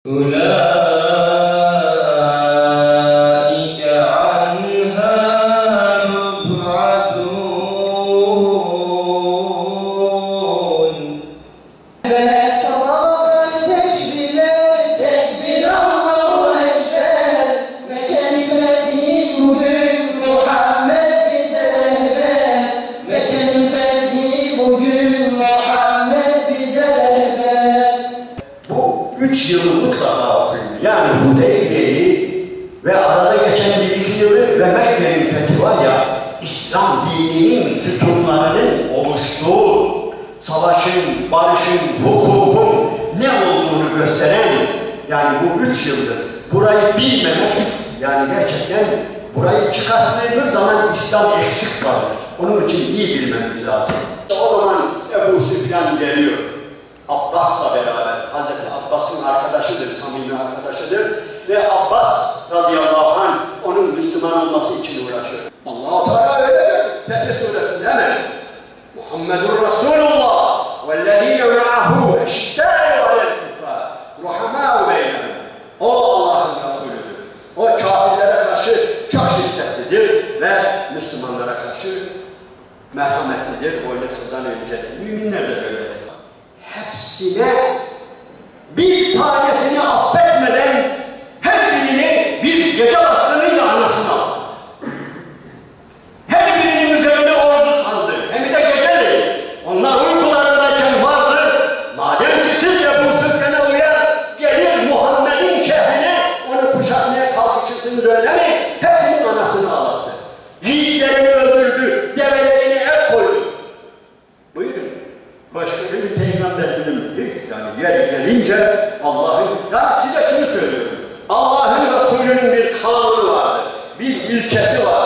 أولئك عنها مبعدون الصلاة tekbir Allahu Ekber Mekan fethi bugün Muhammed bize rehber Mekan fethi bugün Muhammed bize rehber. Bu 3 yılı mutlaka okuyun. Yani Hudeybiye'yi ve arada geçen 1-2 yılı ve Mekke'nin fethi var ya, İslam dininin sütunlarının oluştuğu, savaşın, barışın, hukukun ne olduğunu gösteren, yani bu 3 yıldır burayı bilmemek, yani gerçekten burayı çıkarttığımız zaman İslam eksik kalır. Onun için iyi bilmemiz lazım. O zaman Ebu Süfyan geliyor. Abbas'la beraber, Hazreti Abbas'ın arkadaşıdır, samimi arkadaşıdır ve Abbas radıyallahu anh onun Müslüman olması için uğraşıyor. Allah-u Teala öyle der, Fethi suresinde hemen Muhammedur Resulullah vellezîne ma'ahu eştâ'u alel-kuffâr ruhamâ'u beynehum. O Allah'ın Resulüdür. O kafirlere karşı çok şiddetlidir ve Müslümanlara karşı merhametlidir. Oyunu kızdan önce müminler de böyle. Hepsine bir tanesini affetmeden her birini bir gece bastığınıyla anasını aldı. Her birinin üzerine ordu sandı. Hem de geceli. Onlar uykularındayken vardı. Madem ki siz de bu Süfyan'a uyar, gelir Muhammed'in şehrine onu kuşatmaya kalkışırsınız öyle mi? Hepsinin anasını ağlattı. Yiğitlerini öldürdü, develerini el koydu. Buyurun. Başka bir peygamber bilimdi. Yani yer gelince Allah'ın, ya size şunu söylüyorum. Allah'ın Resulü'nün bir kanunu vardır. Bir ilkesi var.